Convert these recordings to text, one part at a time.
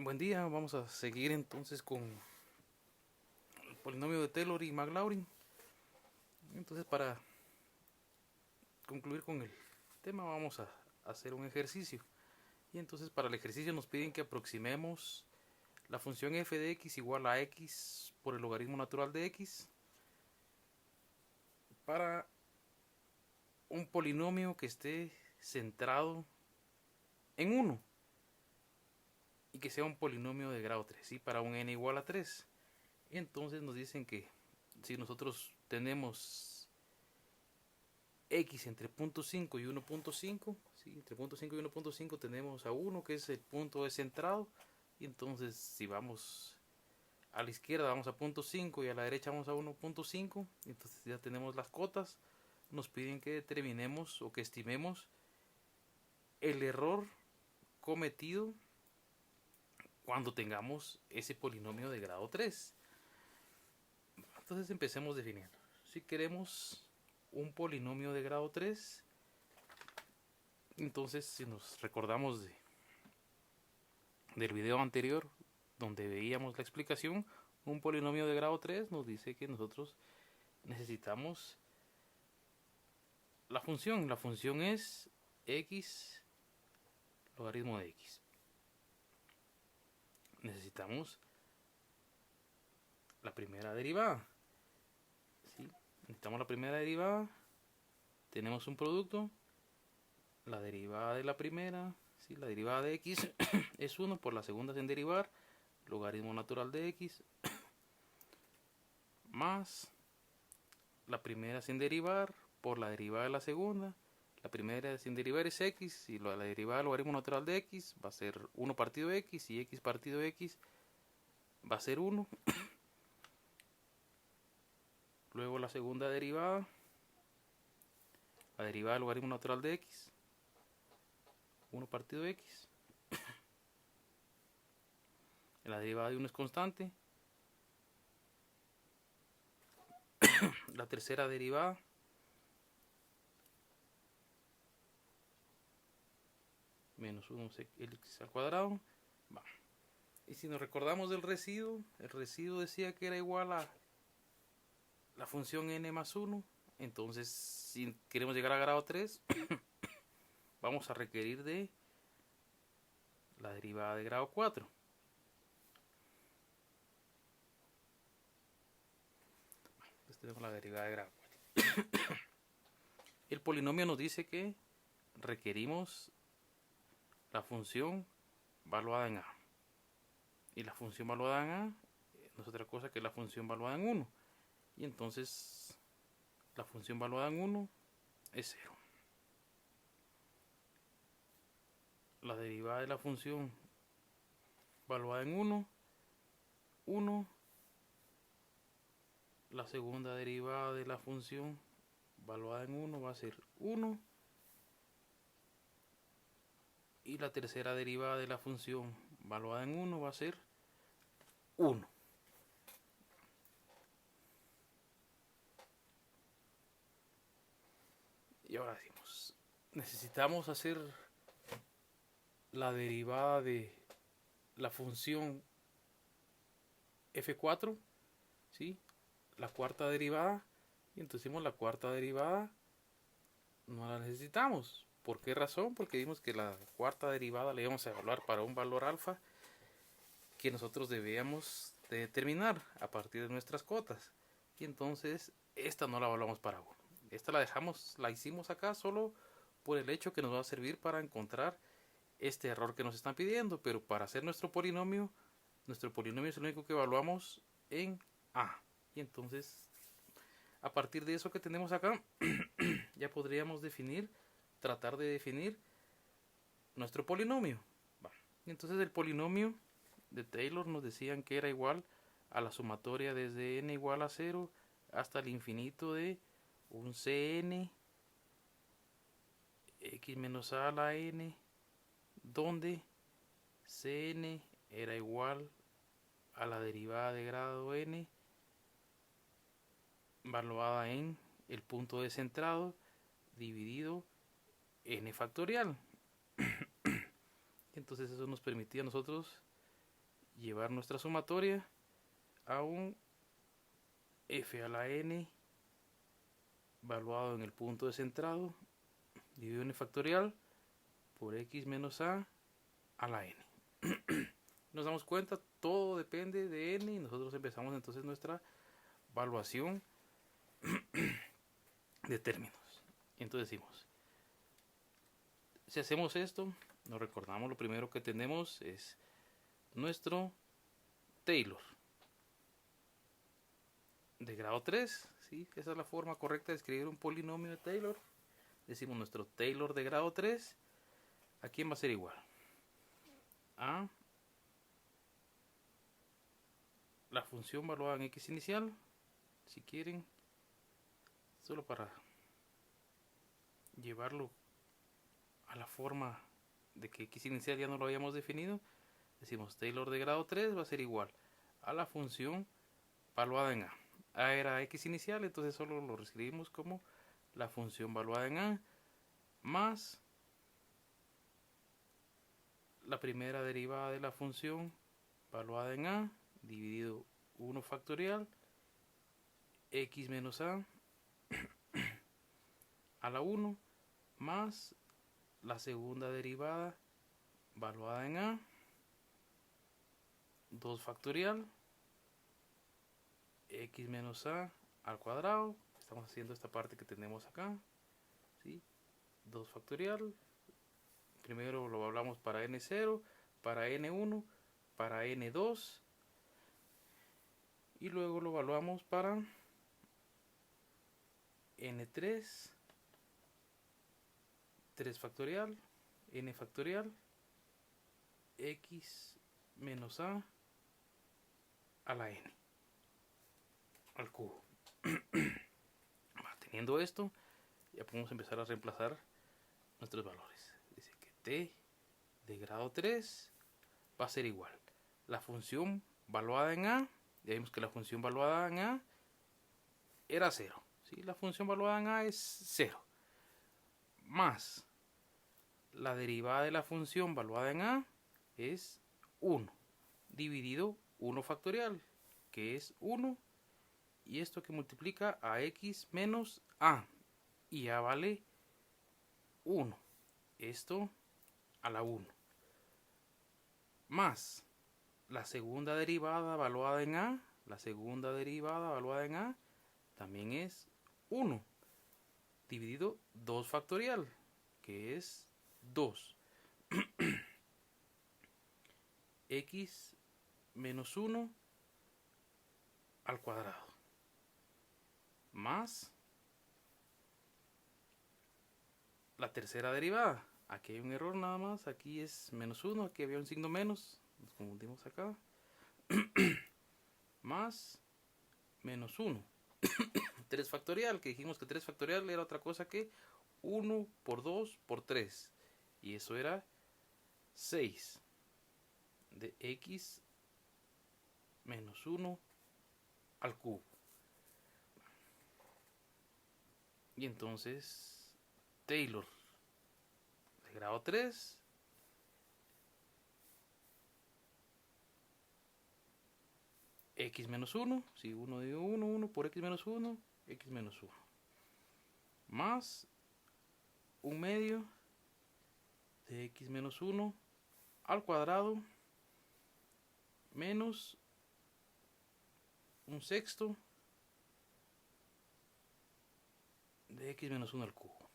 Buen día, vamos a seguir entonces con el polinomio de Taylor y Maclaurin. Entonces, para concluir con el tema, vamos a hacer un ejercicio. Y entonces, para el ejercicio nos piden que aproximemos la función f de x igual a x por el logaritmo natural de x para un polinomio que esté centrado en 1 y que sea un polinomio de grado 3, ¿sí? Para un n igual a 3. Entonces nos dicen que si nosotros tenemos x entre 0.5 y 1.5, ¿sí? Entre 0.5 y 1.5 tenemos a 1 que es el punto de centrado, y entonces si vamos a la izquierda vamos a 0.5 y a la derecha vamos a 1.5, entonces ya tenemos las cotas. Nos piden que determinemos o que estimemos el error cometido cuando tengamos ese polinomio de grado 3. Entonces empecemos definiendo. Si queremos un polinomio de grado 3, entonces si nos recordamos del video anterior donde veíamos la explicación, un polinomio de grado 3 nos dice que nosotros necesitamos la función. La función es x logaritmo de x. Necesitamos la primera derivada, ¿sí? Necesitamos la primera derivada. Tenemos un producto. La derivada de la primera, ¿sí? La derivada de x es 1 por la segunda sin derivar, logaritmo natural de x, más la primera sin derivar por la derivada de la segunda. La primera sin derivar es x y la derivada del logaritmo natural de x va a ser 1 partido x, y x partido x va a ser 1. Luego la segunda derivada, la derivada del logaritmo natural de x, 1 partido x. La derivada de 1 es constante. La tercera derivada, menos 1 x al cuadrado. Va. Y si nos recordamos del residuo, el residuo decía que era igual a la función n más 1. Entonces, si queremos llegar a grado 3, vamos a requerir de la derivada de grado 4. Entonces tenemos la derivada de grado 4. El polinomio nos dice que requerimos la función valuada en a. Y la función valuada en a no es otra cosa que la función valuada en 1. Y entonces la función valuada en 1 es 0. La derivada de la función valuada en 1, 1. La segunda derivada de la función valuada en 1 va a ser 1. Y la tercera derivada de la función valuada en 1 va a ser 1. Y ahora decimos, necesitamos hacer la derivada de la función f4, ¿sí? La cuarta derivada. Y entonces decimos la cuarta derivada no la necesitamos. ¿Por qué razón? Porque vimos que la cuarta derivada la íbamos a evaluar para un valor alfa que nosotros debíamos de determinar a partir de nuestras cotas. Y entonces esta no la evaluamos para 1. Esta la dejamos, la hicimos acá solo por el hecho que nos va a servir para encontrar este error que nos están pidiendo. Pero para hacer nuestro polinomio es el único que evaluamos en a. Y entonces, a partir de eso que tenemos acá, ya podríamos tratar de definir nuestro polinomio. Entonces el polinomio de Taylor nos decían que era igual a la sumatoria desde n igual a 0 hasta el infinito de un cn x menos a la n, donde cn era igual a la derivada de grado n valuada en el punto de centrado dividido n factorial. Entonces eso nos permitía a nosotros llevar nuestra sumatoria a un f a la n valuado en el punto descentrado dividido en factorial por x menos a la n. Nos damos cuenta, todo depende de n y nosotros empezamos entonces nuestra evaluación de términos. Entonces decimos, si hacemos esto, nos recordamos lo primero que tenemos es nuestro Taylor de grado 3, ¿sí? Esa es la forma correcta de escribir un polinomio de Taylor. Decimos nuestro Taylor de grado 3, ¿a quién va a ser igual? A la función valuada en x inicial, si quieren, solo para llevarlo a la forma de que x inicial ya no lo habíamos definido, decimos Taylor de grado 3 va a ser igual a la función valuada en a. A era x inicial, entonces solo lo reescribimos como la función valuada en a más la primera derivada de la función valuada en a dividido 1 factorial x menos a la 1 más la segunda derivada valuada en a 2 factorial x menos a al cuadrado. Estamos haciendo esta parte que tenemos acá, ¿sí? 2 factorial. Primero lo hablamos para n0, para n1, para n2 y luego lo evaluamos para n3, 3 factorial, n factorial, x menos a la n al cubo. Teniendo esto, ya podemos empezar a reemplazar nuestros valores. Dice que t de grado 3 va a ser igual. La función valuada en a, ya vimos que la función valuada en a era 0. ¿Sí? La función valuada en a es 0. Más la derivada de la función valuada en a es 1. Dividido 1 factorial, que es 1. Y esto que multiplica a x menos a. Y ya vale 1. Esto a la 1. Más la segunda derivada evaluada en a. La segunda derivada evaluada en a también es 1. Dividido 2 factorial, que es 2. X menos 1 al cuadrado. Más la tercera derivada. Aquí hay un error nada más. Aquí es menos 1. Aquí había un signo menos. Nos confundimos acá. Más menos 1. 3 factorial. Que dijimos que 3 factorial era otra cosa que 1 por 2 por 3. Y eso era 6. De x menos 1 al cubo. Y entonces Taylor de grado 3 x menos 1, si 1 dividido 1, 1 por x menos 1, x menos 1. Más un medio de x menos 1 al cuadrado menos un sexto de x menos 1 al cubo.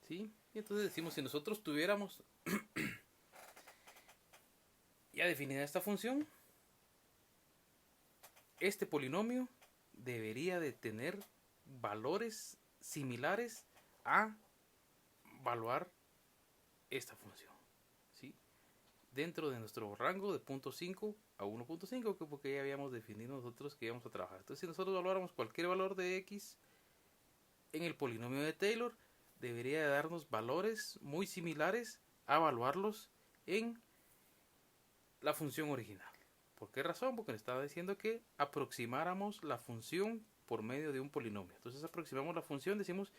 ¿Sí? Y entonces decimos, si nosotros tuviéramos ya definida esta función, este polinomio debería de tener valores similares a evaluar esta función, ¿sí? Dentro de nuestro rango de 0.5 a 1.5, porque ya habíamos definido nosotros que íbamos a trabajar. Entonces, si nosotros evaluáramos cualquier valor de x en el polinomio de Taylor, debería de darnos valores muy similares a evaluarlos en la función original. ¿Por qué razón? Porque le estaba diciendo que aproximáramos la función por medio de un polinomio. Entonces aproximamos la función, decimos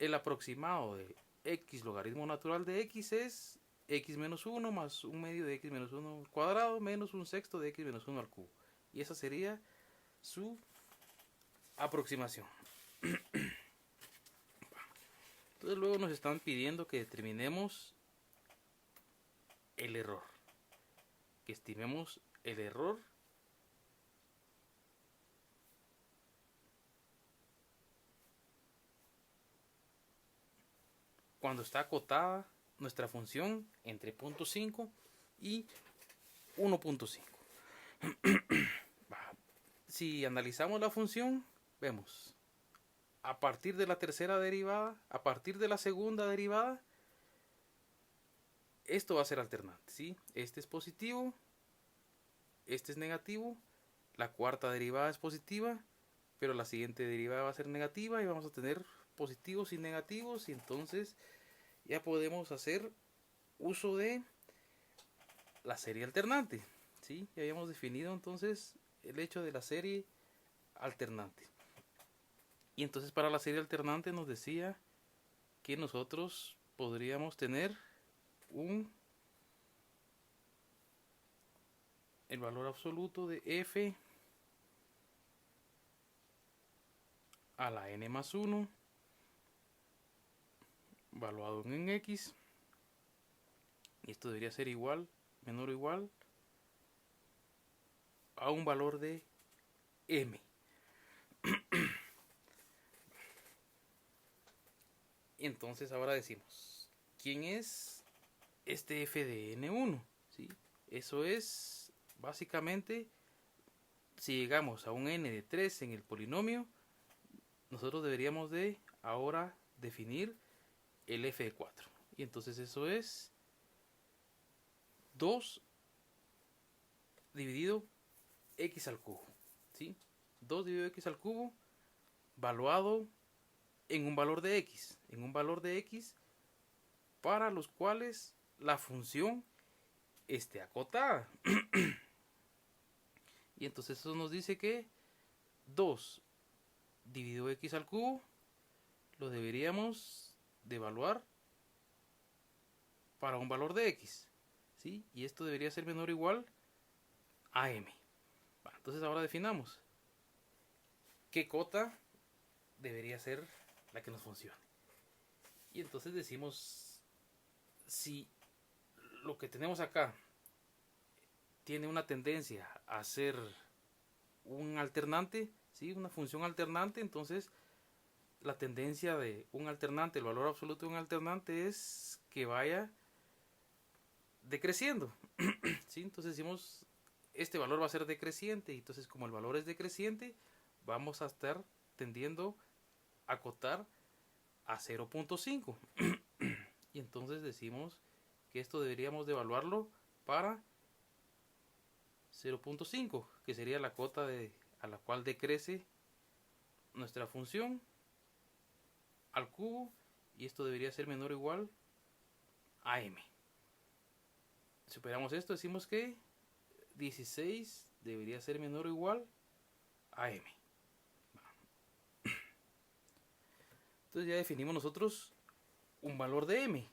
el aproximado de x logaritmo natural de x es x menos 1 más un medio de x menos 1 al cuadrado menos un sexto de x menos 1 al cubo. Y esa sería su aproximación. Entonces luego nos están pidiendo que determinemos el error, que estimemos el error cuando está acotada nuestra función entre 0.5 y 1.5. Si analizamos la función, vemos a partir de la tercera derivada, a partir de la segunda derivada, esto va a ser alternante, ¿sí? Este es positivo, este es negativo, la cuarta derivada es positiva, pero la siguiente derivada va a ser negativa y vamos a tener positivos y negativos, y entonces ya podemos hacer uso de la serie alternante, ¿sí? Ya habíamos definido entonces el hecho de la serie alternante. Y entonces para la serie alternante nos decía que nosotros podríamos tener el valor absoluto de f a la n más 1 valuado en x, y esto debería ser igual, menor o igual a un valor de m. Y entonces ahora decimos, ¿quién es este f de n1? ¿Sí? Eso es básicamente, si llegamos a un n de 3 en el polinomio, nosotros deberíamos de ahora definir el f de 4. Y entonces eso es 2 dividido x al cubo, ¿sí? 2 dividido x al cubo valuado en un valor de x, para los cuales la función esté acotada. Y entonces eso nos dice que 2 dividido x al cubo lo deberíamos de evaluar para un valor de x, ¿sí? Y esto debería ser menor o igual a m. Entonces ahora definamos qué cota debería ser la que nos funcione. Y entonces decimos, si lo que tenemos acá tiene una tendencia a ser un alternante, ¿sí? Una función alternante, entonces la tendencia de un alternante, el valor absoluto de un alternante es que vaya decreciendo, ¿sí? Entonces decimos, este valor va a ser decreciente, y entonces como el valor es decreciente, vamos a estar tendiendo a acotar a 0.5. Y entonces decimos que esto deberíamos de evaluarlo para 0.5, que sería la cota a la cual decrece nuestra función al cubo, y esto debería ser menor o igual a m. Si operamos esto, decimos que 16 debería ser menor o igual a m. Entonces ya definimos nosotros un valor de m.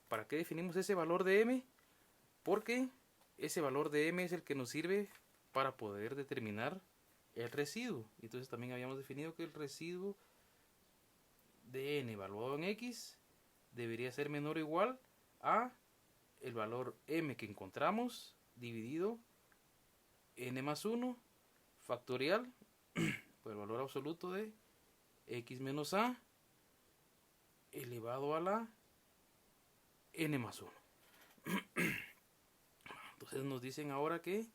¿Para qué definimos ese valor de m? Porque ese valor de m es el que nos sirve para poder determinar el residuo. Entonces también habíamos definido que el residuo de n evaluado en x debería ser menor o igual a el valor m que encontramos dividido n más 1 factorial por el valor absoluto de x menos a elevado a la n más 1. Entonces nos dicen ahora que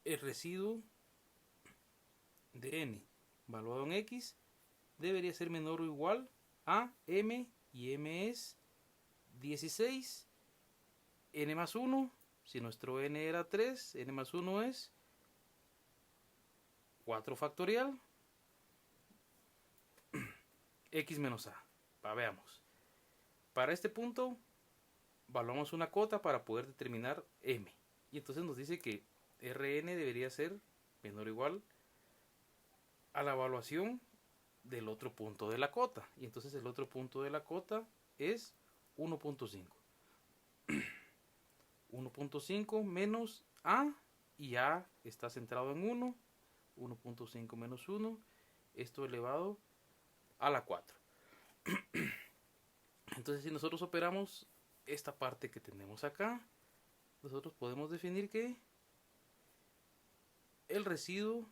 el residuo de n valuado en x debería ser menor o igual a m, y m es 16, n más 1, si nuestro n era 3, n más 1 es 4 factorial, x menos a. Veamos. Para este punto, evaluamos una cota para poder determinar m. Y entonces nos dice que Rn debería ser menor o igual a la evaluación del otro punto de la cota. Y entonces el otro punto de la cota es 1.5. 1.5 menos A, y A está centrado en 1. 1.5 menos 1, esto elevado a la 4. Entonces, si nosotros operamos esta parte que tenemos acá, nosotros podemos definir que el residuo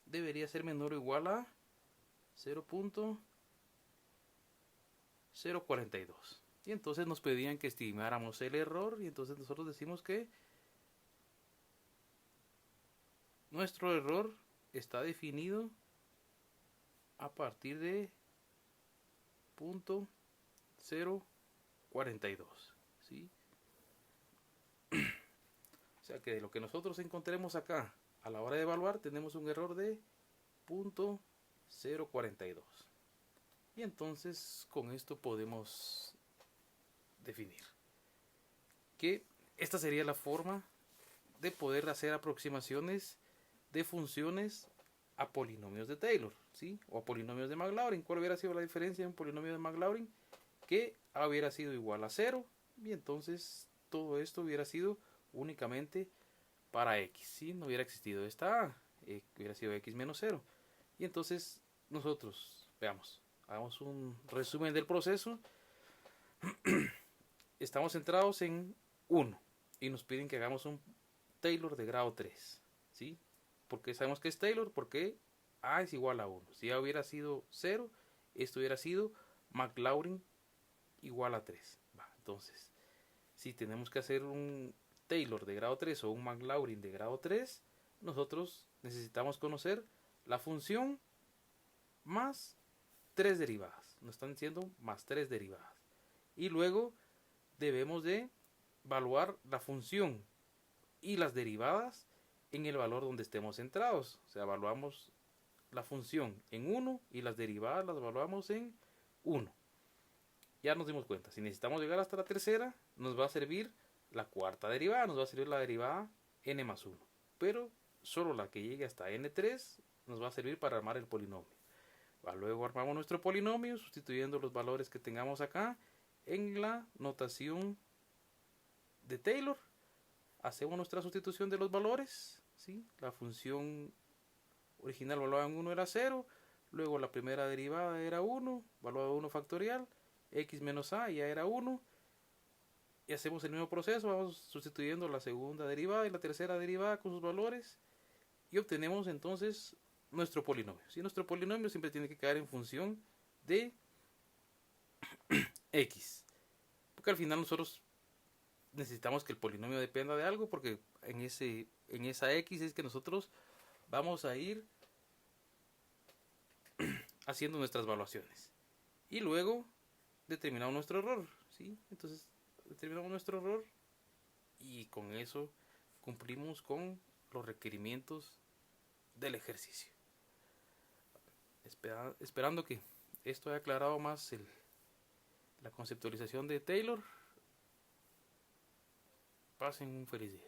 debería ser menor o igual a 0.042. Y entonces nos pedían que estimáramos el error, y entonces nosotros decimos que nuestro error está definido a partir de 0.042, ¿sí? O sea que de lo que nosotros encontremos acá a la hora de evaluar, tenemos un error de 0.042. Y entonces con esto podemos definir que esta sería la forma de poder hacer aproximaciones de funciones a polinomios de Taylor, ¿sí? O a polinomios de Maclaurin. ¿Cuál hubiera sido la diferencia en un polinomio de Maclaurin? Que A hubiera sido igual a 0, y entonces todo esto hubiera sido únicamente para X, ¿sí? No hubiera existido esta A, hubiera sido X menos 0. Y entonces nosotros, veamos, hagamos un resumen del proceso. Estamos centrados en 1 y nos piden que hagamos un Taylor de grado 3, ¿sí? Porque sabemos que es Taylor, porque A es igual a 1. Si A hubiera sido 0, esto hubiera sido Maclaurin igual a 3. Entonces, si tenemos que hacer un Taylor de grado 3 o un Maclaurin de grado 3, nosotros necesitamos conocer la función más 3 derivadas. Nos están diciendo más 3 derivadas. Y luego debemos de evaluar la función y las derivadas en el valor donde estemos centrados. O sea, evaluamos la función en 1 y las derivadas las evaluamos en 1. Ya nos dimos cuenta, si necesitamos llegar hasta la tercera, nos va a servir la cuarta derivada, nos va a servir la derivada n más 1. Pero solo la que llegue hasta n3 nos va a servir para armar el polinomio. Luego armamos nuestro polinomio sustituyendo los valores que tengamos acá en la notación de Taylor. Hacemos nuestra sustitución de los valores, ¿sí? La función original valuada en 1 era 0, luego la primera derivada era 1, valuada 1 factorial, x menos a ya era 1, y hacemos el mismo proceso, vamos sustituyendo la segunda derivada y la tercera derivada con sus valores, y obtenemos entonces nuestro polinomio. ¿Sí? Nuestro polinomio siempre tiene que caer en función de x, porque al final nosotros necesitamos que el polinomio dependa de algo, porque en esa x es que nosotros vamos a ir haciendo nuestras evaluaciones. Y luego determinamos nuestro error, ¿sí? Entonces determinamos nuestro error y con eso cumplimos con los requerimientos del ejercicio. Esperando que esto haya aclarado más la conceptualización de Taylor. Pasen un feliz día.